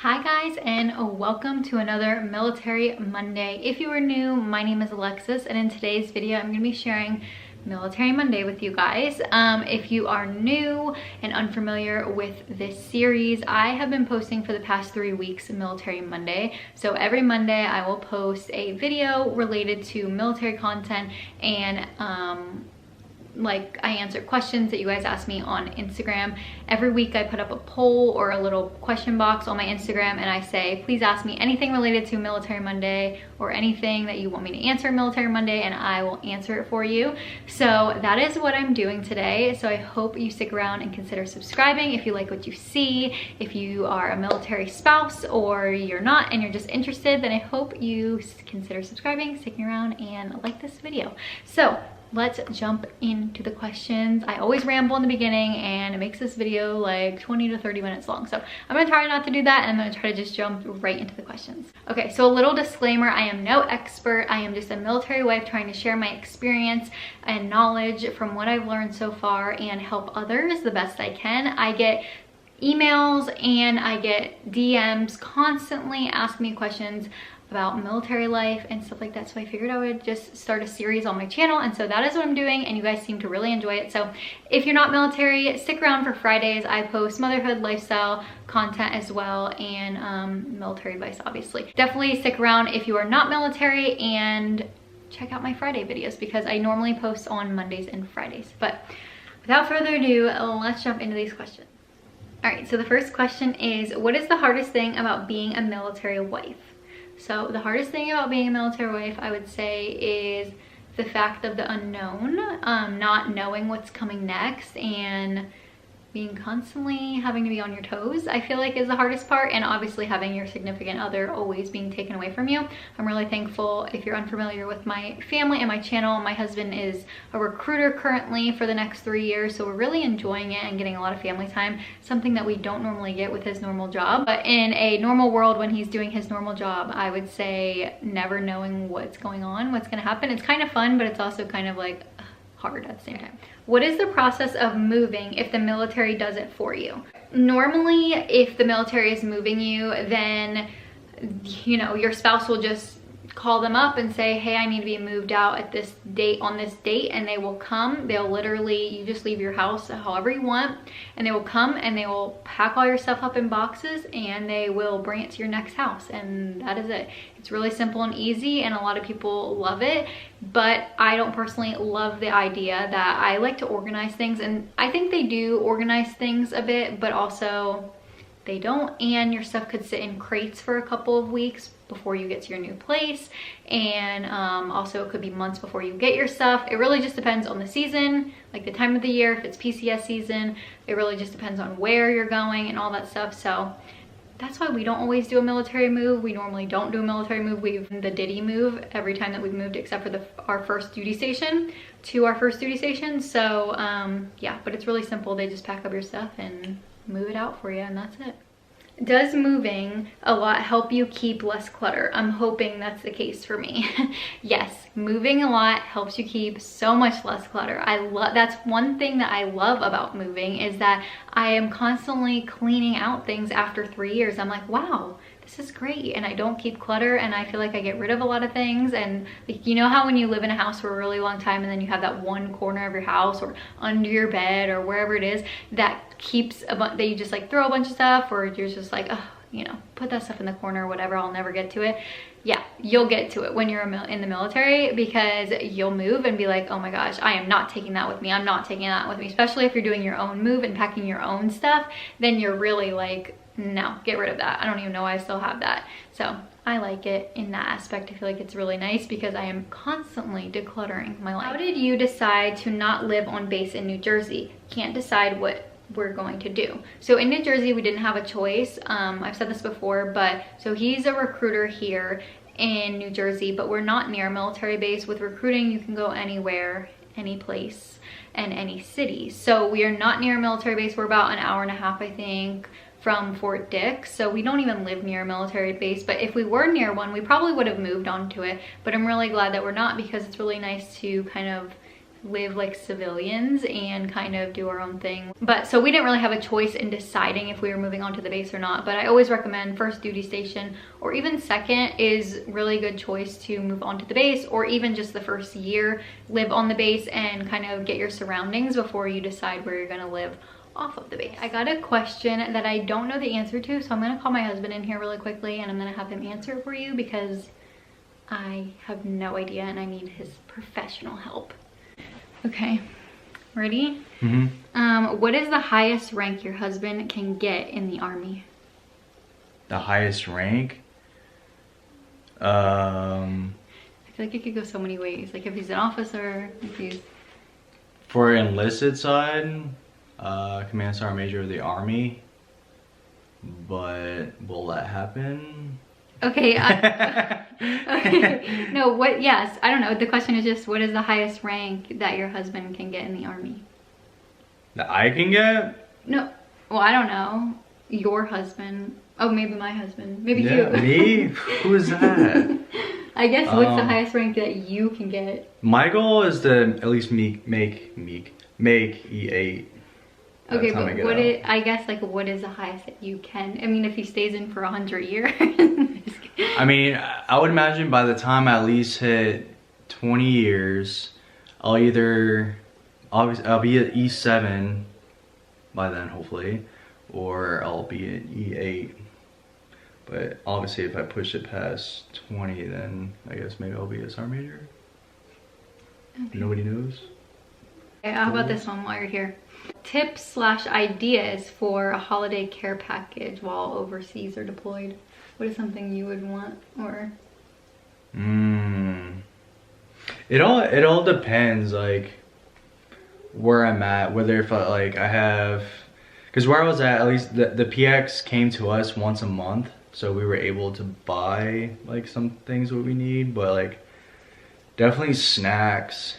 Hi guys, and welcome to another Military Monday. If you are new, my name is Alexis, and in today's video I'm going to be sharing Military Monday with you guys. If you are new and unfamiliar with this series, I have been posting for the past 3 weeks Military Monday. So every Monday I will post a video related to military content, and I answer questions that you guys ask me on Instagram. Every week I put up a poll or a little question box on my Instagram, and I say, please ask me anything related to Military Monday or anything that you want me to answer Military Monday, and I will answer it for you. So that is what I'm doing today. So I hope you stick around and consider subscribing if you like what you see. If you are a military spouse or you're not and you're just interested, then I hope you consider subscribing, sticking around, and like this video. So let's jump into the questions. I always ramble in the beginning and it makes this video like 20 to 30 minutes long. So I'm gonna try not to do that, and I'm gonna try to just jump right into the questions. Okay, so a little disclaimer, I am no expert. I am just a military wife trying to share my experience and knowledge from what I've learned so far and help others the best I can. I get emails and I get DMs constantly asking me questions about military life and stuff like that, so I figured I would just start a series on my channel, and so that is what I'm doing, and you guys seem to really enjoy it. So if you're not military, stick around for Fridays. I post motherhood, lifestyle content as well, and military advice, obviously. Definitely stick around if you are not military, and check out my Friday videos because I normally post on Mondays and Fridays. But without further ado, let's jump into these questions. All right, so the first question is, what is the hardest thing about being a military wife? So the hardest thing about being a military wife, I would say, is the fact of the unknown, not knowing what's coming next, and being constantly having to be on your toes, I feel like is the hardest part, and obviously having your significant other always being taken away from you. I'm really thankful. If you're unfamiliar with my family and my channel, my husband is a recruiter currently for the next 3 years, so we're really enjoying it and getting a lot of family time, something that we don't normally get with his normal job. But in a normal world, when he's doing his normal job, I would say never knowing what's going on, what's gonna happen. It's kind of fun, but it's also kind of like hard at the same time. What is the process of moving if the military does it for you? Normally, if the military is moving you, then your spouse will just call them up and say, hey, I need to be moved out at this date on this date, and they will come. They'll literally, you just leave your house however you want, and they will come and they will pack all your stuff up in boxes and they will bring it to your next house, and that is it. It's really simple and easy, and a lot of people love it, but I don't personally love the idea. That I like to organize things, and I think they do organize things a bit, but also they don't, and your stuff could sit in crates for a couple of weeks before you get to your new place, and also it could be months before you get your stuff. It really just depends on the season, like the time of the year. If it's PCS season, it really just depends on where you're going and all that stuff. So that's why we don't always do a military move. We normally don't do a military move. We've the Diddy move every time that we've moved, except for our first duty station to our first duty station. So yeah, but it's really simple. They just pack up your stuff and move it out for you, and that's it. Does moving a lot help you keep less clutter? I'm hoping that's the case for me. Yes, moving a lot helps you keep so much less clutter. That's one thing that I love about moving, is that I am constantly cleaning out things after 3 years. I'm like, wow, this is great, and I don't keep clutter, and I feel like I get rid of a lot of things. And like, you know how when you live in a house for a really long time, and then you have that one corner of your house or under your bed or wherever it is that keeps that you just like throw a bunch of stuff, or you're just like, oh, put that stuff in the corner or whatever, I'll never get to it. Yeah, you'll get to it when you're in the military, because you'll move and be like, oh my gosh, I am not taking that with me. I'm not taking that with me. Especially if you're doing your own move and packing your own stuff, then you're really like, no, get rid of that. I don't even know why I still have that. So I like it in that aspect. I feel like it's really nice because I am constantly decluttering my life. How did you decide to not live on base in New Jersey? Can't decide what we're going to do. So in New Jersey, we didn't have a choice. I've said this before, but so he's a recruiter here in New Jersey, but we're not near a military base. With recruiting, you can go anywhere, any place, and any city. So we are not near a military base. We're about an hour and a half, I think, from Fort Dix, so we don't even live near a military base. But if we were near one, we probably would have moved on to it. But I'm really glad that we're not, because it's really nice to kind of live like civilians and kind of do our own thing. But so we didn't really have a choice in deciding if we were moving on to the base or not, but I always recommend first duty station, or even second is really good choice to move on to the base, or even just the first year live on the base and kind of get your surroundings before you decide where you're going to live off of the base. I got a question that I don't know the answer to, so I'm going to call my husband in here really quickly and I'm going to have him answer it for you because I have no idea and I need his professional help. Okay, ready? What is the highest rank your husband can get in the Army? The highest rank? I feel like it could go so many ways. Like if he's an officer, if he's... For enlisted side, Command Sergeant Major of the Army. But will that happen? Okay, okay. No, what, yes, I don't know. The question is just, what is the highest rank that your husband can get in the Army? That I can get? No, well, I don't know. Your husband. Oh, maybe my husband. Maybe yeah, you. Me? Who is that? I guess what's the highest rank that you can get? My goal is to at least make E8. Okay, but I guess like what is the highest that you can? I mean, if he stays in for 100 years. I mean, I would imagine by the time I at least hit 20 years, I'll be at E7 by then, hopefully, or I'll be at E8. But obviously, if I push it past 20, then I guess maybe I'll be a sergeant major. Okay. Nobody knows. Okay, how about this one while you're here? Tips/ideas for a holiday care package while overseas or deployed. What is something you would want, or? It all depends, like where I'm at, whether if I have, because where I was at least the PX came to us once a month, so we were able to buy like some things what we need, but like definitely snacks.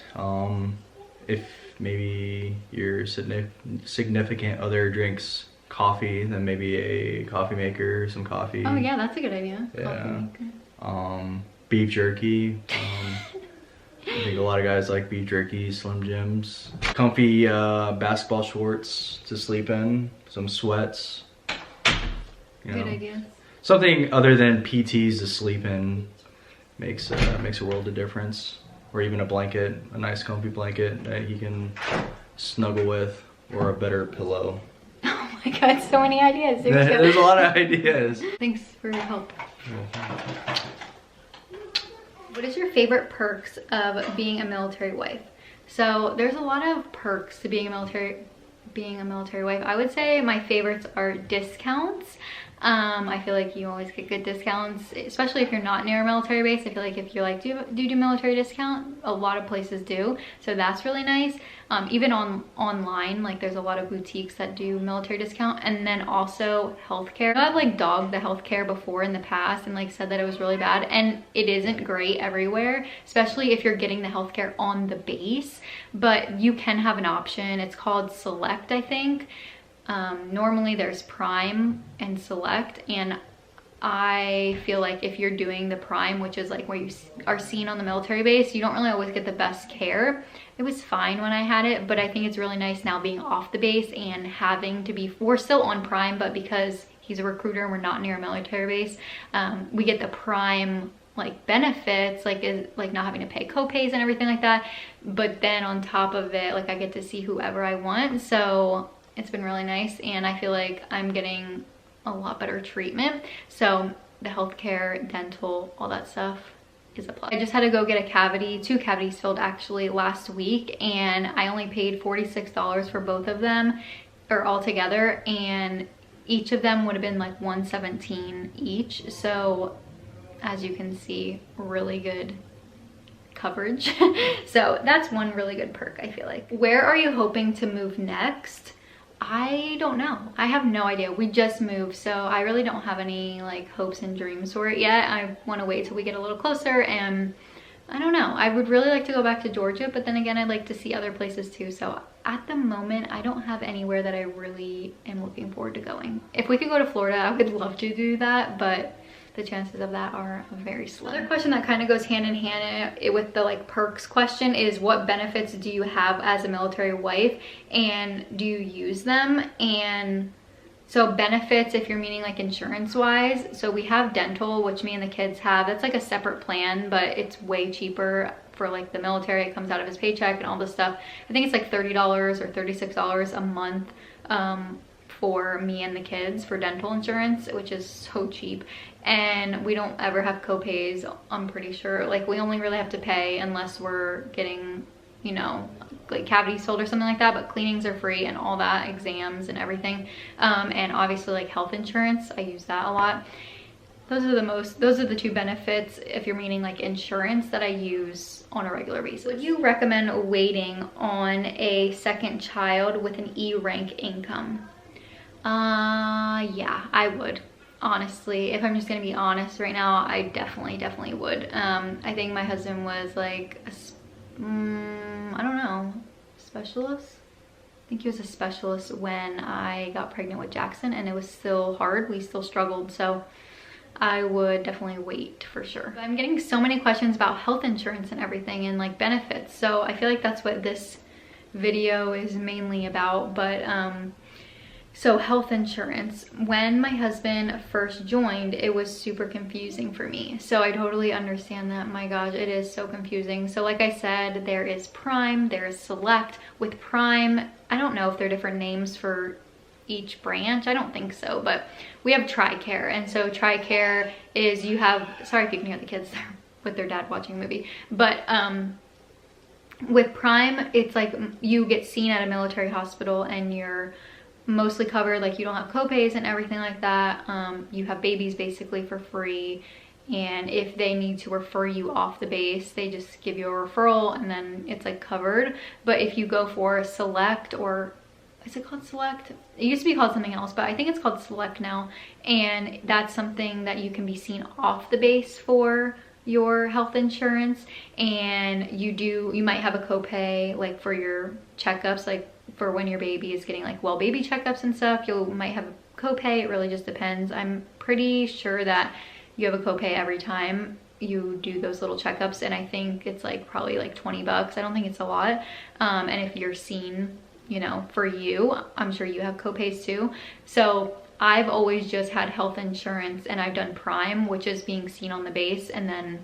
If maybe your significant other drinks coffee, then maybe a coffee maker, some coffee. Oh yeah, that's a good idea. Yeah. Beef jerky. I think a lot of guys like beef jerky, Slim Jims. Comfy basketball shorts to sleep in, some sweats. Good idea. Something other than PTs to sleep in makes a world of difference. Or even a blanket, a nice comfy blanket that he can snuggle with, or a better pillow. Oh my god, so many ideas. There's a lot of ideas. Thanks for your help. What is your favorite perks of being a military wife? So there's a lot of perks to being a military wife. I would say my favorites are discounts. I feel like you always get good discounts, especially if you're not near a military base. I feel like if you're like, do military discount? A lot of places do, so that's really nice. Even online, like there's a lot of boutiques that do military discount. And then also healthcare. I've like dogged the healthcare before in the past and like said that it was really bad, and it isn't great everywhere, especially if you're getting the healthcare on the base. But you can have an option. It's called Select, I think. Normally there's Prime and Select, and I feel like if you're doing the Prime, which is like where you are seen on the military base, you don't really always get the best care. It was fine when I had it, but I think it's really nice now being off the base and having to be, we're still on Prime, but because he's a recruiter and we're not near a military base, we get the Prime like benefits, like not having to pay co-pays and everything like that. But then on top of it, like I get to see whoever I want, so it's been really nice, and I feel like I'm getting a lot better treatment. So the healthcare, dental, all that stuff is a plus. I just had to go get two cavities filled actually last week, and I only paid $46 for both of them, or all together, and each of them would have been like $117 each. So as you can see, really good coverage. So that's one really good perk, I feel like. Where are you hoping to move next? I don't know. I have no idea. We just moved, so I really don't have any like hopes and dreams for it yet. I want to wait till we get a little closer, and I don't know. I would really like to go back to Georgia, but then again, I'd like to see other places too. So at the moment, I don't have anywhere that I really am looking forward to going. If we could go to Florida, I would love to do that, but the chances of that are very slim. Another question that kind of goes hand in hand with the like perks question is, what benefits do you have as a military wife and do you use them? And so benefits, if you're meaning like insurance wise, so we have dental, which me and the kids have. That's like a separate plan, but it's way cheaper for like the military. It comes out of his paycheck and all this stuff. I think it's like $30 or $36 a month for me and the kids for dental insurance, which is so cheap. And we don't ever have co-pays, I'm pretty sure. Like we only really have to pay unless we're getting, you know, like cavities filled or something like that, but cleanings are free and all that, exams and everything. And obviously like health insurance, I use that a lot. Those are the two benefits, if you're meaning like insurance, that I use on a regular basis. Would you recommend waiting on a second child with an E rank income? Yeah, I would. Honestly, if I'm just gonna be honest right now, I definitely would. I think my husband was like I don't know, specialist? I think he was a specialist when I got pregnant with Jackson, and it was still hard. We still struggled, so I would definitely wait for sure. I'm getting so many questions about health insurance and everything and like benefits, so I feel like that's what this video is mainly about. But so health insurance, when my husband first joined, it was super confusing for me. So I totally understand that. My gosh, it is so confusing. So like I said, there is Prime, there is Select. With Prime, I don't know if they're different names for each branch. I don't think so, but we have TRICARE. And so TRICARE is, you have, sorry if you can hear the kids there with their dad watching a movie, but with Prime, it's like you get seen at a military hospital and you're mostly covered, like you don't have co-pays and everything like that. You have babies basically for free, and if they need to refer you off the base, they just give you a referral and then it's like covered. But if you go for Select, or is it called Select? It used to be called something else, but I think it's called Select now, and that's something that you can be seen off the base for your health insurance. And you might have a copay like for your checkups, like for when your baby is getting like well baby checkups and stuff, you might have a copay. It really just depends. I'm pretty sure that you have a copay every time you do those little checkups, and I think it's like probably like 20 bucks. I don't think it's a lot. And if you're seen, you know, for you, I'm sure you have copays too. So I've always just had health insurance, and I've done Prime, which is being seen on the base, and then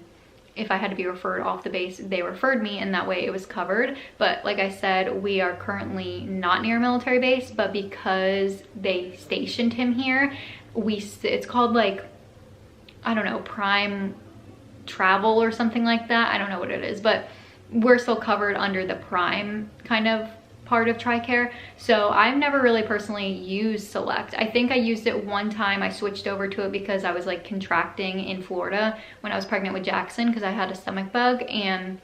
if I had to be referred off the base, they referred me, and that way it was covered. But like I said, we are currently not near a military base, but because they stationed him here, it's called like, I don't know, Prime Travel or something like that. I don't know what it is, but we're still covered under the Prime kind of part of TRICARE. So I've never really personally used Select. I think I used it one time. I switched over to it because I was like contracting in Florida when I was pregnant with Jackson, because I had a stomach bug and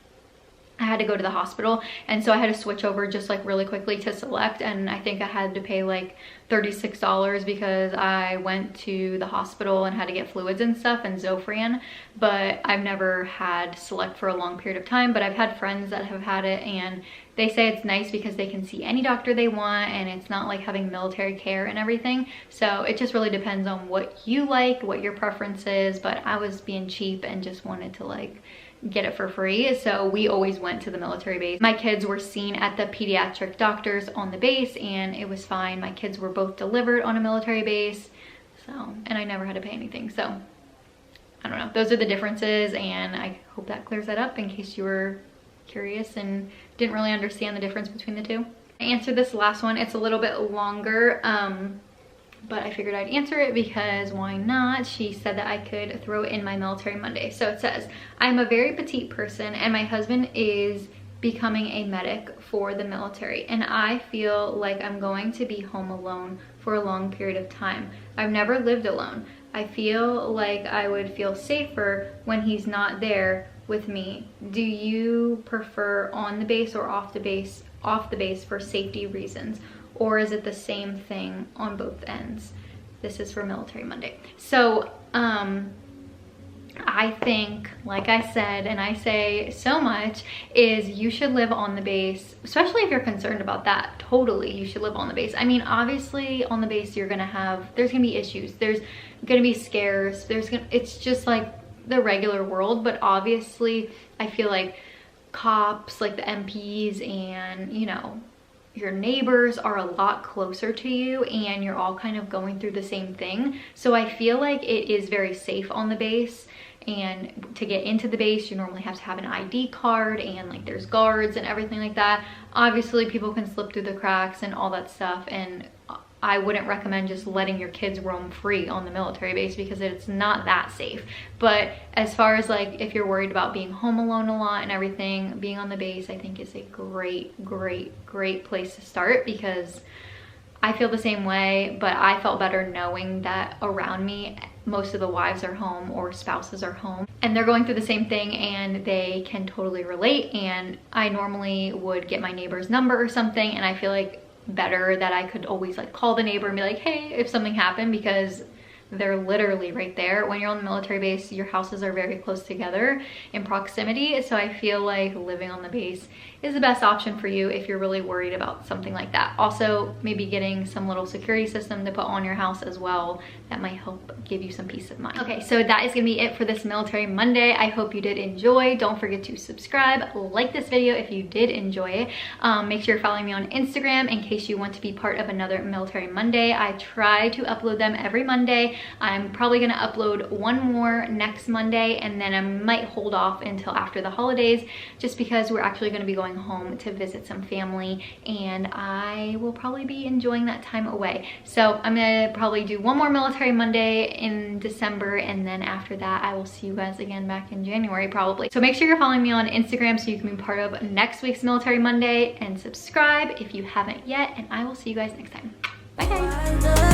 I had to go to the hospital, and so I had to switch over just like really quickly to Select, and I think I had to pay like $36 because I went to the hospital and had to get fluids and stuff and Zofran. But I've never had Select for a long period of time, but I've had friends that have had it, and they say it's nice because they can see any doctor they want, and it's not like having military care and everything. So it just really depends on what you like, what your preference is. But I was being cheap and just wanted to like get it for free, so we always went to the military base. My kids were seen at the pediatric doctors on the base, and it was fine. My kids were both delivered on a military base, so, and I never had to pay anything. So I don't know, those are the differences, and I hope that clears that up in case you were curious and didn't really understand the difference between the two. I answered this last one, it's a little bit longer, but I figured I'd answer it because why not? She said that I could throw in my military Monday. So it says, I'm a very petite person and my husband is becoming a medic for the military, and I feel like I'm going to be home alone for a long period of time. I've never lived alone. I feel like I would feel safer when he's not there with me. Do you prefer on the base or off the base for safety reasons? Or is it the same thing on both ends? This is for Military Monday. So I think, like I said, and I say so much, is you should live on the base, especially if you're concerned about that. Totally, you should live on the base. I mean, obviously on the base, there's gonna be issues. There's gonna be scares. It's just like the regular world, but obviously I feel like cops, like the MPs and, you know, your neighbors are a lot closer to you and you're all kind of going through the same thing. So I feel like it is very safe on the base. And to get into the base, you normally have to have an ID card and like there's guards and everything like that. Obviously people can slip through the cracks and all that stuff, and I wouldn't recommend just letting your kids roam free on the military base because it's not that safe. But as far as like if you're worried about being home alone a lot and everything, being on the base I think is a great place to start, because I feel the same way, but I felt better knowing that around me most of the wives are home or spouses are home and they're going through the same thing and they can totally relate. And I normally would get my neighbor's number or something, and I feel like better that I could always like call the neighbor and be like, hey, if something happened, because they're literally right there. When you're on the military base, your houses are very close together in proximity. So I feel like living on the base is the best option for you if you're really worried about something like that. Also, maybe getting some little security system to put on your house as well. That might help give you some peace of mind. Okay, so that is gonna be it for this Military Monday. I hope you did enjoy. Don't forget to subscribe, like this video if you did enjoy it. Make sure you're following me on Instagram in case you want to be part of another Military Monday. I try to upload them every Monday. I'm probably gonna upload one more next Monday, and then I might hold off until after the holidays just because we're actually gonna be going home to visit some family and I will probably be enjoying that time away. So I'm gonna probably do one more Military Monday in December, and then after that I will see you guys again back in January probably. So make sure you're following me on Instagram so you can be part of next week's Military Monday, and subscribe if you haven't yet, and I will see you guys next time. Bye guys.